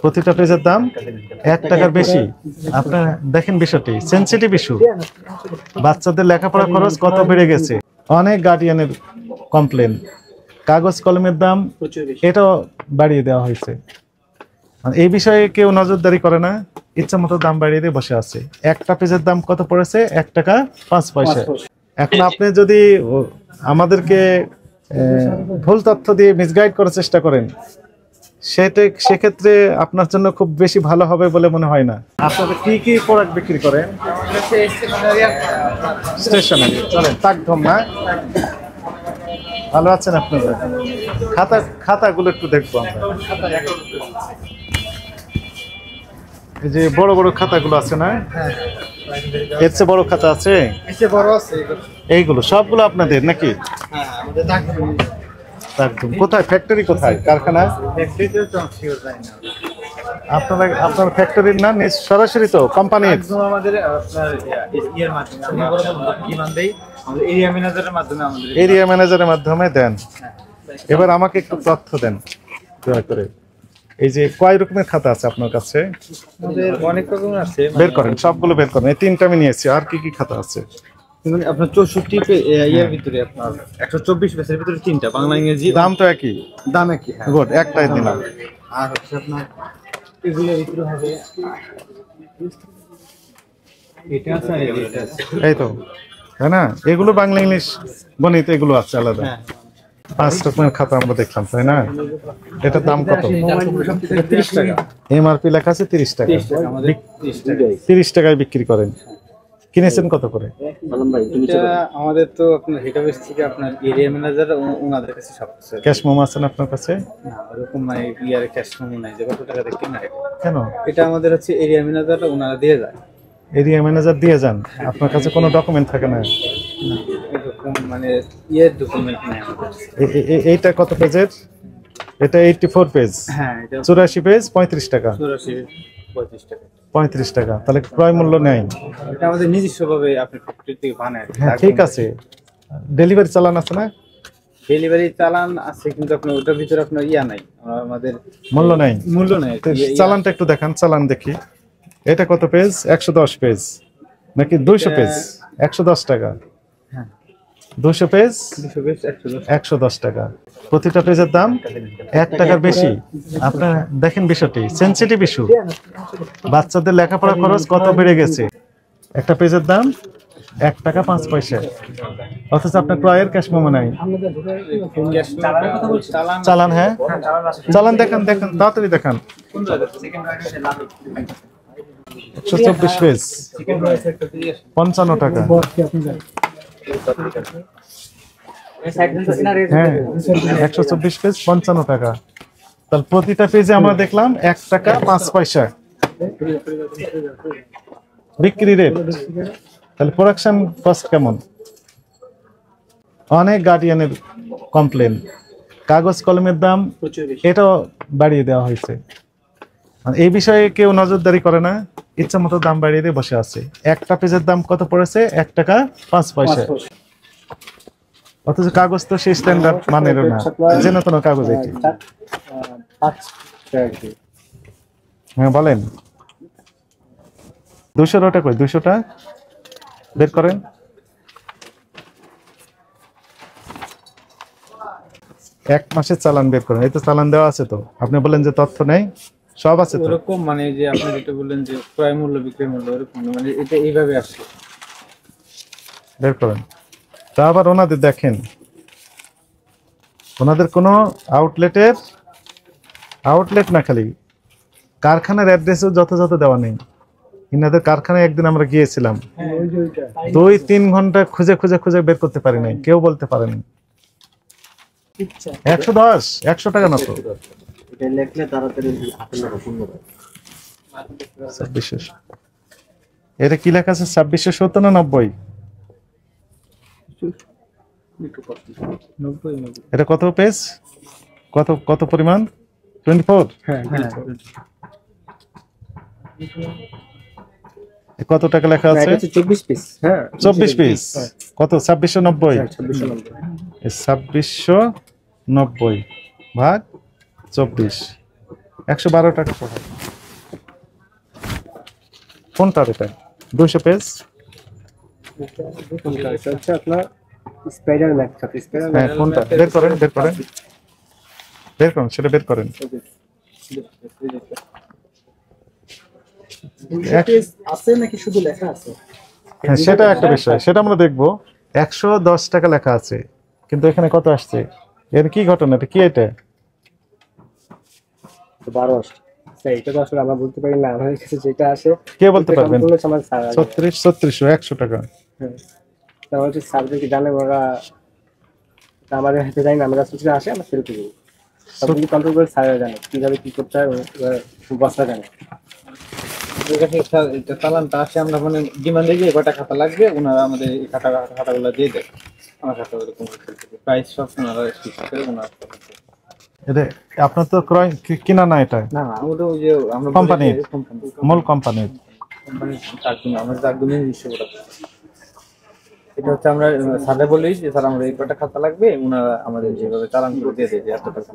প্রতিটা পেজের দাম 1 টাকার বেশি। আপনারা দেখেন বিষয়টি সেনসিটিভ ইস্যু। বাচ্চাদের লেখাপড়া খরচ কত বেড়ে গেছে, অনেক গার্ডিয়ানের কমপ্লেন। কাগজ কলমের দাম এটাও বাড়িয়ে দেওয়া হয়েছে। এই বিষয়ে কেউ নজরদারি করে না, ইচ্ছা মতো দাম বাড়িয়ে দিয়ে বসে আছে। একটা পেজের দাম কত পড়েছে? 1 টাকা 5 পয়সা। এখন আপনি যদি আমাদেরকে ভুল তথ্য দিয়ে মিসগাইড করার চেষ্টা করেন, সেক্ষেত্রে আপনার জন্য খুব বেশি ভালো হবে বলে মনে হয় না। আপনারা কি কি প্রোডাক্ট বিক্রি করেন? স্টেশনারি। চলেন তাকধম না, ভালো আছেন আপনারা? খাতাগুলো একটু দেখবো আমরা। এই যে বড় বড় খাতাগুলো আছে না, এর চেয়ে বড় খাতা আছে? এইগুলো সবগুলো আপনাদের নাকি? একদম। কোথায় ফ্যাক্টরি, কোথায় কারখানা? আপনার ফ্যাক্টরির না সরাসরি তো কোম্পানির? এরিয়া ম্যানেজারের মাধ্যমে দেন। এবার আমাকে একটু তথ্য দেন দয়া করে। এই যে কয় রকমের খাতা আছে আপনার কাছে? অনেক রকম আছে, বের করেন, সবগুলো বের করেন। এই 3টা আমি নিয়েছি, আর কি কি খাতা আছে? আপনার 64 ইয়ার ভিতরে আপনার 124 পেজের ভিতরে 3টা, বাংলা ইংরেজি। দাম তো একই? দাম একই, হ্যাঁ। গুড, একটাই দিলাম। আর হচ্ছে আপনার এগুলোর ভিতরে হবে এটা আছে আর এটা আছে, এই তো তাই না? এগুলো বাংলা ইংলিশ গণিত এগুলো আছে আলাদা। 5 রকমের খাতা আমরা দেখলাম, তাই না? এটার দাম কত? 30 টাকা। এমআরপি লেখা আছে 30 টাকা। 30 টাকায় বিক্রি করেন। কিনেছেন কত করে? আমাদের তো আপনার হেডঅফিস থেকে আপনার এরিয়া ম্যানেজার ওনাদের কাছে সব কিছু। ক্যাশ মেমো আছে না আপনার কাছে? না, এরকম মানে ইয়ার ক্যাশ মেমো নাই যে কত টাকা দেখতে না। কেন? এটা আমাদের হচ্ছে এরিয়া ম্যানেজার ওনারা দিয়ে যায়। এরিয়া ম্যানেজার দিয়ে যান, আপনার কাছে কোনো ডকুমেন্ট থাকে না? এরকম মানে ইয়ার ডকুমেন্ট নাই আমাদের। এইটা কত পেজের? এটা 84 পেজ। হ্যাঁ, এটা 84 পেজ 35 টাকা। 35 টাকা। 35 টাকা, তাহলে ক্রয় মূল্য নেই। এটা আমাদের নিজস্বভাবে আপনি ফ্যাক্টরি থেকে বানায়। হ্যাঁ ঠিক আছে। ডেলিভারি চালান আছে না? ডেলিভারি চালান আছে, কিন্তু আপনার ওটার ভিতরে আপনার ইয়া নাই, আমাদের মূল্য নাই। মূল্য নাই। চালানটা একটু দেখান, চালান দেখি। এটা কত পেজ? 110 পেজ নাকি 200 পেজ? 110 টাকা। হ্যাঁ, 200 পেজ 110 টাকা। প্রতিটা পেজের দাম 1 টাকার বেশি। আপনারা দেখেন বিষয়টি সেনসিটিভ ইস্যু। বাচ্চাদের লেখাপড়া খরচ কত বেড়ে গেছে। একটা পেজের দাম 1 টাকা 5 পয়সা, অথচ আপনার ক্রয়ের ক্যাশ মেমো নাই। চালান? হ্যাঁ চালান দেখান, তাড়াতাড়ি দেখান। 124 পেজ 55 টাকা। হ্যাঁ 124 পেজ 55 টাকা। তাহলে প্রতিটা পেজে আমরা দেখলাম 1 টাকা 5 পয়সা বিক্রি রেট। তাহলে প্রোডাকশন কস্ট কেমন? অনেক গার্ডিয়ানের কমপ্লেন। কাগজ কলমের দাম এটাও বাড়িয়ে দেওয়া হয়েছে। এই বিষয়ে কেউ নজরদারি করে না, ইচ্ছা মতো দাম বাড়িয়ে দিয়ে বসে আছে। একটা পেজের দাম কত পড়েছে? 1 টাকা 5 পয়সা। অথচ কাগজ তো সেই স্ট্যান্ডার্ড মানের না, যেন কোনো কাগজ। এটি হ্যাঁ বলেন। 200টা কই? 200টা বের করেন। এক মাসের চালান বের করেন। এই তো চালান দেওয়া আছে তো। আপনি বলেন যে তথ্য নেই, সব আছে তো। ওরকম মানে যে আপনি যেটা বললেন যে ক্রয় মূল্য বিক্রয় মূল্য, ওরকম মানে এটা এইভাবে আসে। বের করেন। তা আবার ওনাদের দেখেন, ওনাদের কোনো আউটলেট না, খালি কারখানার অ্যাড্রেসও যথাযথ দেওয়া নেই। ইনাদের কারখানায় একদিন আমরা গিয়েছিলাম, 2-3 ঘন্টা খুঁজে খুঁজে খুঁজে বের করতে পারি নাই, কেউ বলতে পারেনি। 110 টাকা না তো। এটা কি লেখা আছে? 2670 না 90? এটা কত পেজ? কত পরিমাণ? 24? কত টাকা লেখা আছে? 24 পিস। হ্যাঁ 24 পিস। কত? 2690। 2690 ভাগ 24, 112 টাকা পড়ে। কোনটা এটা? 200 পেজ। হচ্ছে আপনার স্পাইডারম্যান সাথে হ্যাঁ, কোনটা? বের করেন সেটা বের করেন। আছে নাকি শুধু লেখা আছে? হ্যাঁ, সেটা একটা বিষয়, সেটা আমরা দেখবো। 110 টাকা লেখা আছে, কিন্তু এখানে কত আসছে? এর কি ঘটনা? এটা কি? এটা 12 আসছে। স্যার এটা তো আসলে আমরা বলতে পারি না, আমাদের কাছে যেটা আসে কে বলতে পারবেন? আমার স্যার 3600 100 টাকা। হ্যাঁ, তাহলে হচ্ছে স্যারদেরকে জানে ওরা, আমাদের হাতে জানি না, আমরা যেটা আসে আমরা সেটা করি। সবকিছু কন্ট্রোল করে স্যাররা জানে কিভাবে কি করতে হয়, বসরা জানে। এটা চালানটা আসে, আমরা মানে ডিমান্ডে গিয়ে কয়টা খাতা লাগবে, ওনারা আমাদের এই খাতাগুলো দিয়ে দেয়। আমার খাতা ওরকম প্রাইস সব ওনারা ঠিক করে ওনারা। এটা আপনার তো ক্রয় কিনা না, এটা না আমরা ওই যে আমরা কোম্পানির, মূল কোম্পানির। আমাদের একদমই নিজস্ব প্রোডাক্ট। এটা হচ্ছে আমরা স্যারে বলি যে স্যার আমরা এই কয়টা খাতা লাগবে, ওনারা আমাদের যেভাবে চালান করে দিয়ে দেয় যে এত টাকা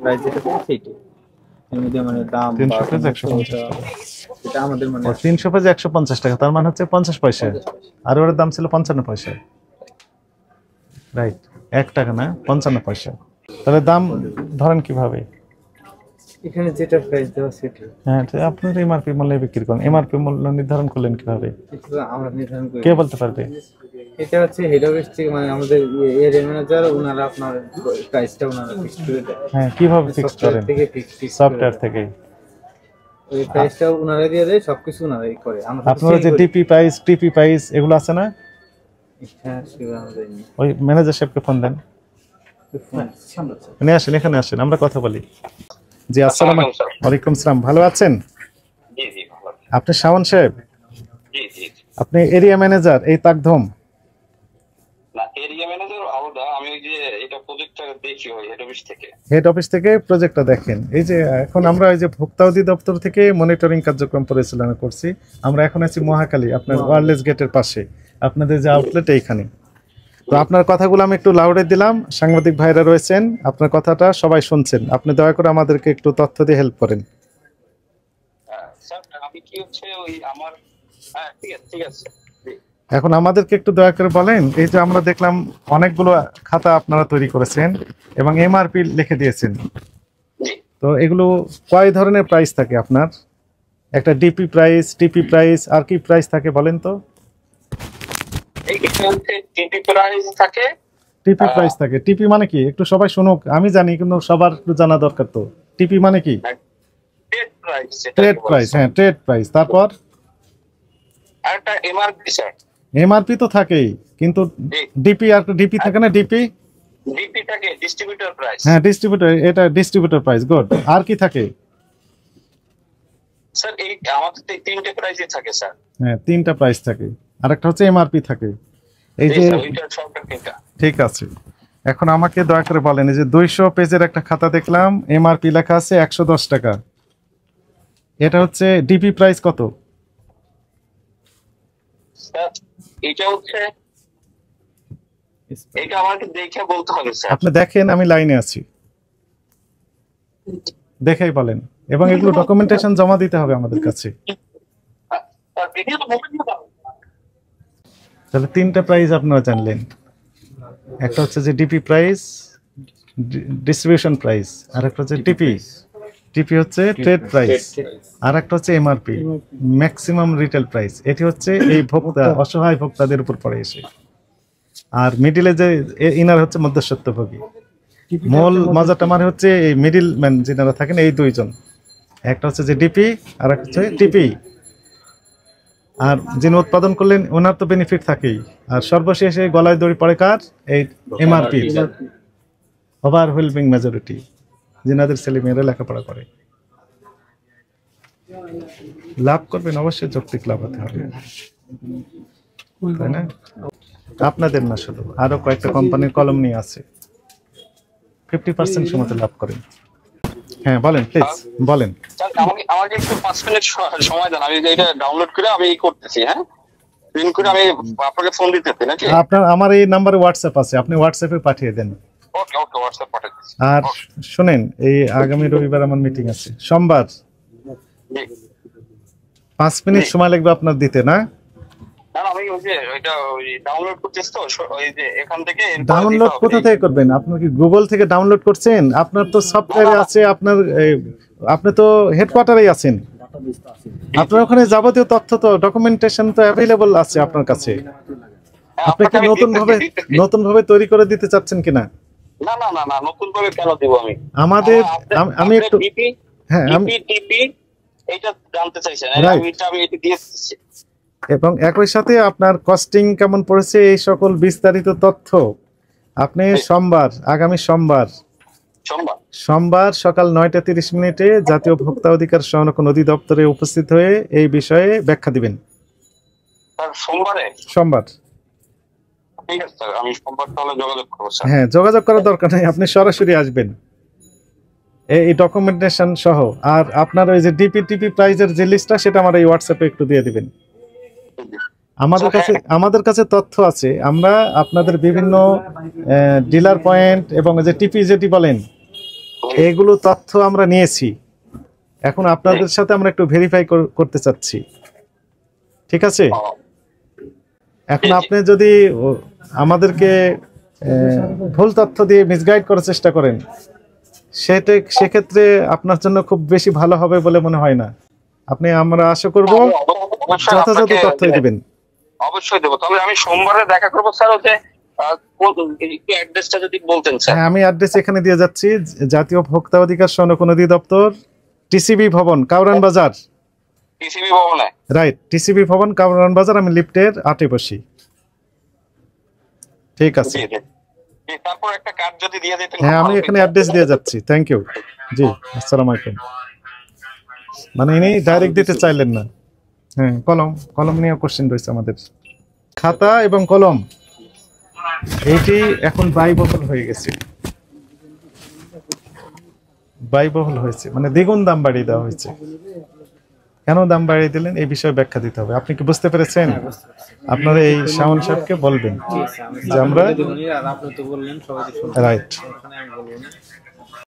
প্রাইস যেটা সেইটি। এর মধ্যে মানে দাম 300 পেজ 150 টাকা। এটা আমাদের মানে 300 পেজ 150 টাকা, তার মানে হচ্ছে 50 পয়সা। আর ওর দাম ছিল 55 পয়সা, রাইট? 1 টাকা না, 55 পয়সা। তাহলে দাম ধরেন কিভাবে? এখানে যেটা প্রাইস দেওয়া সেটা। হ্যাঁ, আপনার এমআরপি মূল্যে বিক্রি করেন। এমআরপি মূল্য নির্ধারণ করলেন কিভাবে? এটা আমরা নির্ধারণ করি। কে বলতে পারবে? এটা হচ্ছে হেড অফিস থেকে, মানে আমাদের এরিয়া ম্যানেজার, ওনারা আপনার প্রাইসটা ওনারা ফিক্স করে দেয়। হ্যাঁ, কিভাবে ফিক্স করেন? থেকে ফিক্স সফটওয়্যার থেকে। ওই প্রাইসটা ওনারা দিয়ে দেয়, সবকিছু ওনারাই করে। আমরা আপনারা যে ডিপি প্রাইস, টিপি প্রাইস এগুলো আছে না, হ্যাঁ সেগুলো আমরা দেইনি। ওই ম্যানেজার সাহেবকে ফোন দেন, নিয়ে আসেন, এখানে আসেন, আমরা কথা বলি। জি, আসসালামু আলাইকুম। সালাম, ভালো আছেন? জি জি ভালো। আপনি শাওন সাহেব? জি জি। আপনি এরিয়া ম্যানেজার এই তাকধম? না, এরিয়া ম্যানেজার আলাদা, আমি ওই যে এটা প্রজেক্টটা দেখি ওই হেড অফিস থেকে। হেড অফিস থেকে প্রজেক্টটা দেখেন। এই যে এখন আমরা এই যে ভোক্তা অধিদপ্তর থেকে মনিটরিং কার্যক্রম পরিচালনা করছি। আমরা এখন আছি মহাখালী, আপনার ওয়্যারলেস গেটের পাশে, আপনাদের যে আউটলেট এইখানে। তো আপনার কথাগুলো আমি একটু লাউডে দিলাম, সাংবাদিক ভাইরা রয়েছেন, আপনার কথাটা সবাই শুনছেন। আপনি দয়া করে আমাদেরকে একটু তথ্য দিয়ে হেল্প করেন। স্যার আমি কি হচ্ছে ওই আমার, হ্যাঁ ঠিক আছে ঠিক আছে। এখন আমাদেরকে একটু দয়া করে বলেন, এই যে আমরা দেখলাম অনেকগুলো খাতা আপনারা তৈরি করেছেন এবং এমআরপি লিখে দিয়েছেন, তো এগুলো কয় ধরনের প্রাইস থাকে আপনার? একটা ডিপি প্রাইস, টিপি প্রাইস, আর কি প্রাইস থাকে বলেন তো? টিপি প্রাইস থাকে। টিপি প্রাইস থাকে। টিপি মানে কি একটু সবাই শুনুক, আমি জানি কিন্তু সবার একটু জানা দরকার। তো টিপি মানে কি? Trade price. ট্রেড প্রাইস, হ্যাঁ ট্রেড প্রাইস। তারপর আরেকটা এমআরপি স্যার। এমআরপি তো থাকেই, কিন্তু ডিপি, আর ডিপি থাকে না? ডিপি ডিপি থাকে ডিস্ট্রিবিউটর প্রাইস। হ্যাঁ ডিস্ট্রিবিউটর, এটা ডিস্ট্রিবিউটর প্রাইস। গুড। আর কি থাকে? স্যার এই আমাদের তিনটে প্রাইসই থাকে স্যার। হ্যাঁ, তিনটা প্রাইস থাকে। আরেকটা হচ্ছে এমআরপি থাকে। এই যে ঠিক আছে, এখন আমাকে দয়া করে বলেন, এই যে 200 পেজের একটা খাতা দেখলাম, এমআরপি লেখা আছে 110 টাকা, এটা হচ্ছে ডিপি প্রাইস কত? স্যার এটা হচ্ছে, এটা আমাকে দেখে বলতে হবে স্যার। আপনি দেখেন, আমি লাইনে আছি, দেখেই বলেন। এবং এগুলো ডকুমেন্টেশন জমা দিতে হবে আমাদের কাছে। তাহলে তিনটা প্রাইস আপনারা জানলেন। একটা হচ্ছে যে ডিপি প্রাইস, ডিস্ট্রিবিউশন প্রাইস, আর একটা হচ্ছে টিপি। টিপি হচ্ছে ট্রেড প্রাইস, আর একটা হচ্ছে এমআরপি, ম্যাক্সিমাম রিটেল প্রাইস। এটি হচ্ছে এই ভোক্তা, অসহায় ভোক্তাদের উপর পড়ে এসে। আর মিডিলে যে ইনার হচ্ছে মধ্যস্বত্বভোগী। মূল মজাটা মানে হচ্ছে এই মিডিল ম্যান যিনারা থাকেন, এই দুইজন, একটা হচ্ছে যে ডিপি আর একটা হচ্ছে টিপি। আর যিনি উৎপাদন করলেন ওনার তো বেনিফিট থাকেই, আর সর্বশেষে গলায় দড়ি পড়ে কার? এই এমআরপি, ওভারওয়েলমিং মেজরিটি, যিনাদের ছেলেমেয়েরা লেখাপড়া করে। লাভ করবেন অবশ্যই, যৌক্তিক লাভ হতে হবে, তাই না? আপনাদের না শুধু, আরো কয়েকটা কোম্পানির কলম নিয়ে আছে, 50% সময় লাভ করেন। হ্যাঁ বলেন, প্লিজ বলেন। আমাকে একটু 5 মিনিট সময় দেন, আমি এটা ডাউনলোড করে আমি করতেছি। হ্যাঁ, প্রিন্ট করে আমি আপনাকে ফোন দিতেছি নাকি? আপনার আমার এই নাম্বারে হোয়াটসঅ্যাপ আছে, আপনি হোয়াটসঅ্যাপে পাঠিয়ে দেন। ওকে ওকে হোয়াটসঅ্যাপ পাঠিয়ে দিচ্ছি। আর শুনেন, এই আগামী রবিবার আমার মিটিং আছে, সোমবার জি। 5 মিনিট সময় লাগবে আপনার দিতে, না? না না, আমি ওই যে ওইটা ওই ডাউনলোড করতেছি তো, ওই যে এখান থেকে ডাউনলোড কোথা থেকে করবেন? আপনি কি গুগল থেকে ডাউনলোড করছেন? আপনার তো সফটওয়্যারে আছে, আপনি তো হেডকোয়ার্টারেই আছেন, আপনার ওখানে যাবতীয় তথ্য তো ডকুমেন্টেশন তো অ্যাভেলেবল আছে আপনার কাছে। আপনি কি নতুন ভাবে তৈরি করে দিতে চাচ্ছেন কিনা? না না না না, নতুন করে কেন দিব আমি? আমাদের আমি একটু হ্যাঁ আমি টিপি এইটা জানতে চাইছেন, Right. আমি এটা দিয়ে দিচ্ছি। এবং একই সাথে আপনার কস্টিং কেমন পড়েছে এই সকল বিস্তারিত তথ্য আপনি আগামী সোমবার সকাল 9:30 মিনিটে জাতীয় ভোক্তা অধিকার সংরক্ষণ অধিদপ্তরে উপস্থিত হয়ে এই বিষয়ে ব্যাখ্যা দিবেন। স্যার সোমবারে? সোমবার। ঠিক আছে স্যার, আমি সোমবার তাহলে যোগাযোগ করবো স্যার। হ্যাঁ, যোগাযোগ করার দরকার নেই, আপনি সরাসরি আসবেন এই ডকুমেন্টেশন সহ। আর আপনার ওই যে ডিপিটিপি প্রাইজের যে লিস্টটা, সেটা আমার এই হোয়াটসঅ্যাপে একটু দিয়ে দিবেন। আমাদের কাছে তথ্য আছে, আমরা আপনাদের বিভিন্ন ডিলার পয়েন্ট এবং যে টিপি যেটি বলেন, এগুলো তথ্য আমরা নিয়েছি। এখন আপনাদের সাথে আমরা একটু ভেরিফাই করতে চাচ্ছি, ঠিক আছে? এখন আপনি যদি আমাদেরকে ভুল তথ্য দিয়ে মিসগাইড করার চেষ্টা করেন, সেক্ষেত্রে আপনার জন্য খুব বেশি ভালো হবে বলে মনে হয় না। আমরা আশা করব যথাযথ তথ্য দিবেন। অবশ্যই দেবো। তবে আমি সোমবারে দেখা করবো স্যার, হচ্ছে একটু অ্যাড্রেসটা যদি বলতেন স্যার। হ্যাঁ, আমি অ্যাড্রেস এখানে দিয়ে যাচ্ছি, জাতীয় ভোক্তা অধিকার সংরক্ষণ অধিদপ্তর, টিসিবি ভবন, কাউরান বাজার। টিসিবি ভবনে? রাইট, টিসিবি ভবন, কাউরান বাজার। আমি লিফটের 8-এ বসি। ঠিক আছে, তারপর একটা কার্ড যদি দিয়ে দিতেন। হ্যাঁ, আমি এখানে অ্যাড্রেস দিয়ে যাচ্ছি। Thank you. জি, আসসালামু আলাইকুম। মানে ইনি ডাইরেক্ট দিতে চাইলেন না। হ্যাঁ, কলম নিয়ে কোশ্চেন রয়েছে আমাদের। খাতা এবং কলম এইটি এখন ব্যয়বহুল হয়ে গেছে, ব্যয়বহুল হয়েছে, মানে দ্বিগুণ দাম বাড়িয়ে দেওয়া হয়েছে। কেন দাম বাড়িয়ে দিলেন এই বিষয়ে ব্যাখ্যা দিতে হবে। আপনি কি বুঝতে পেরেছেন? আপনারা এই শাওন সাহেবকে বলবেন যে আমরা রাইট।